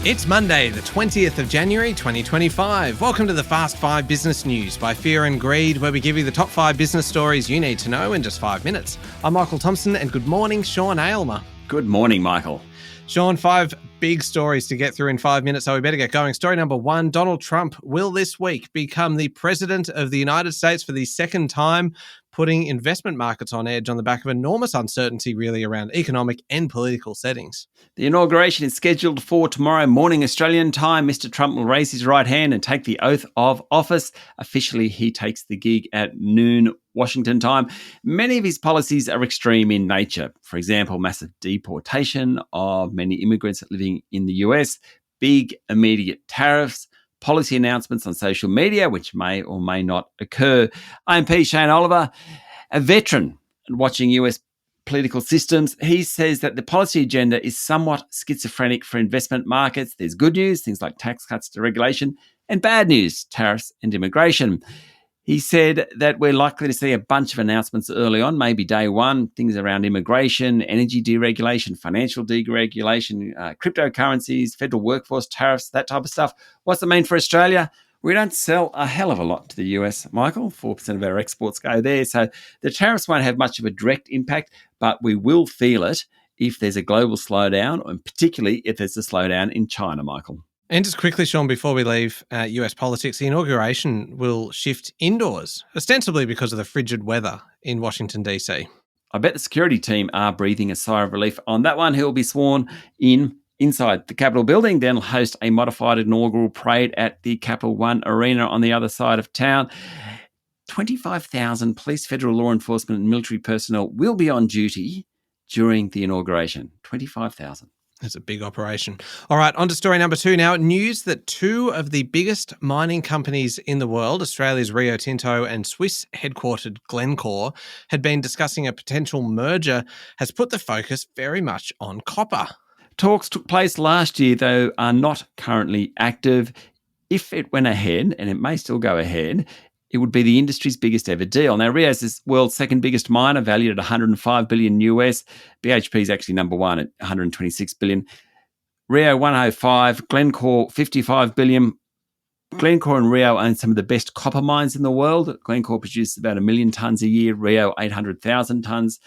It's Monday, the 20th of January, 2025. Welcome to the Fast 5 Business News by Fear and Greed, where we give you the top 5 business stories you need to know in just 5 minutes. I'm Michael Thompson, and good morning, Sean Aylmer. Good morning, Michael. Sean, 5 big stories to get through in 5 minutes, so we better get going. Story number 1, Donald Trump will this week become the President of the United States for the second time, putting investment markets on edge on the back of enormous uncertainty really around economic and political settings. The inauguration is scheduled for tomorrow morning Australian time. Mr. Trump will raise his right hand and take the oath of office. Officially, he takes the gig at noon Washington time. Many of his policies are extreme in nature. For example, massive deportation of many immigrants living in the US, big immediate tariffs, policy announcements on social media, which may or may not occur. IMP Shane Oliver, a veteran watching US political systems, he says that the policy agenda is somewhat schizophrenic for investment markets. There's good news, things like tax cuts, deregulation, and bad news, tariffs and immigration. He said that we're likely to see a bunch of announcements early on, maybe day one, things around immigration, energy deregulation, financial deregulation, cryptocurrencies, federal workforce tariffs, that type of stuff. What's it mean for Australia? We don't sell a hell of a lot to the US, Michael. 4% of our exports go there. So the tariffs won't have much of a direct impact, but we will feel it if there's a global slowdown, and particularly if there's a slowdown in China, Michael. And just quickly, Sean, before we leave US politics, the inauguration will shift indoors, ostensibly because of the frigid weather in Washington, D.C. I bet the security team are breathing a sigh of relief on that one. He'll be sworn in inside the Capitol building, then host a modified inaugural parade at the Capital One Arena on the other side of town. 25,000 police, federal law enforcement and military personnel will be on duty during the inauguration. 25,000. It's a big operation. All right, on to story number 2 now. News that 2 of the biggest mining companies in the world, Australia's Rio Tinto and Swiss-headquartered Glencore, had been discussing a potential merger, has put the focus very much on copper. Talks took place last year, though, are not currently active. If it went ahead, and it may still go ahead, it would be the industry's biggest ever deal. Now, Rio's is world's second biggest miner, valued at 105 billion US. BHP is actually number one at 126 billion. Rio 105, Glencore 55 billion. Glencore and Rio own some of the best copper mines in the world. Glencore produces about 1 million tonnes a year, Rio 800,000 tonnes.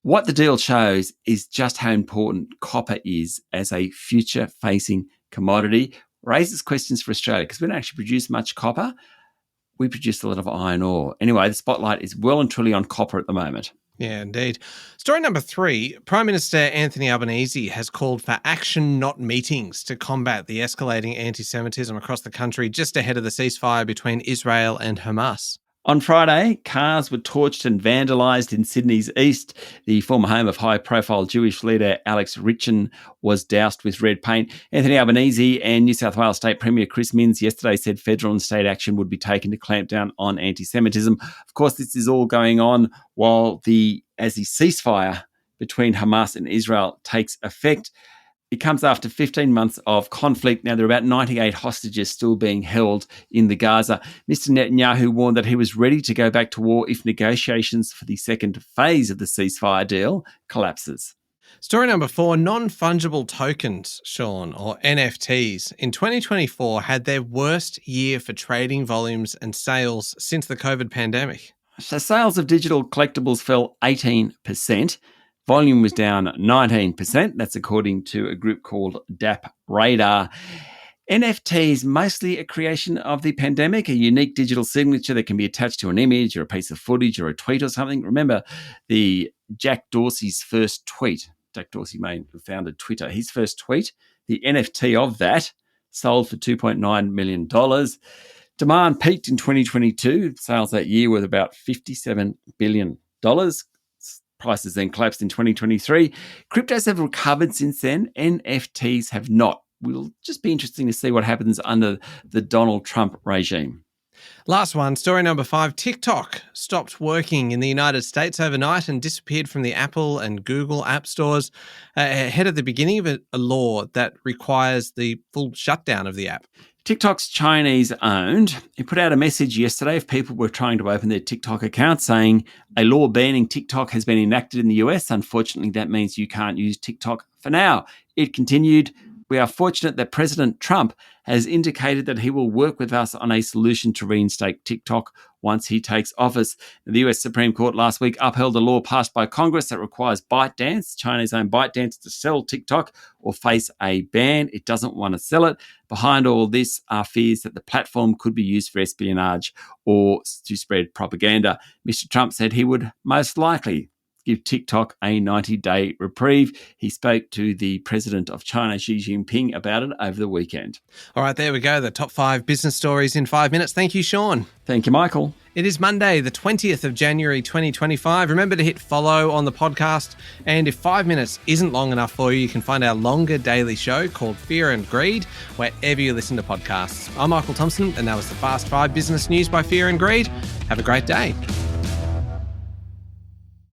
What the deal shows is just how important copper is as a future-facing commodity. Raises questions for Australia because we don't actually produce much copper. We produce a lot of iron ore. Anyway, the spotlight is well and truly on copper at the moment. Yeah, indeed. Story number 3, Prime Minister Anthony Albanese has called for action, not meetings, to combat the escalating anti-Semitism across the country just ahead of the ceasefire between Israel and Hamas. On Friday, cars were torched and vandalised in Sydney's east. The former home of high-profile Jewish leader Alex Richin was doused with red paint. Anthony Albanese and New South Wales State Premier Chris Minns yesterday said federal and state action would be taken to clamp down on anti-Semitism. Of course, this is all going on while as the ceasefire between Hamas and Israel takes effect. It comes after 15 months of conflict. Now, there are about 98 hostages still being held in the Gaza. Mr. Netanyahu warned that he was ready to go back to war if negotiations for the second phase of the ceasefire deal collapses. Story number 4, non-fungible tokens, Sean, or NFTs, in 2024 had their worst year for trading volumes and sales since the COVID pandemic. So sales of digital collectibles fell 18%. Volume was down 19%. That's according to a group called DAP Radar. NFTs, mostly a creation of the pandemic, a unique digital signature that can be attached to an image or a piece of footage or a tweet or something. Remember the Jack Dorsey's first tweet. Jack Dorsey may have founded Twitter. His first tweet, the NFT of that, sold for $2.9 million. Demand peaked in 2022. Sales that year were about $57 billion. Prices then collapsed in 2023. Cryptos have recovered since then. NFTs have not. Will just be interesting to see what happens under the Donald Trump regime. Last one, story number 5. TikTok stopped working in the United States overnight and disappeared from the Apple and Google app stores ahead of the beginning of a law that requires the full shutdown of the app. TikTok's Chinese-owned. It put out a message yesterday if people were trying to open their TikTok account saying a law banning TikTok has been enacted in the US. Unfortunately, that means you can't use TikTok for now. It continued, "We are fortunate that President Trump has indicated that he will work with us on a solution to reinstate TikTok once he takes office." The US Supreme Court last week upheld a law passed by Congress that requires ByteDance, China's own ByteDance, to sell TikTok or face a ban. It doesn't want to sell it. Behind all this are fears that the platform could be used for espionage or to spread propaganda. Mr. Trump said he would most likely give TikTok a 90-day reprieve. He spoke to the president of China, Xi Jinping, about it over the weekend. All right, there we go. The top 5 business stories in 5 minutes. Thank you, Sean. Thank you, Michael. It is Monday, the 20th of January, 2025. Remember to hit follow on the podcast. And if 5 minutes isn't long enough for you, you can find our longer daily show called Fear and Greed, wherever you listen to podcasts. I'm Michael Thompson, and that was the Fast 5 Business News by Fear and Greed. Have a great day.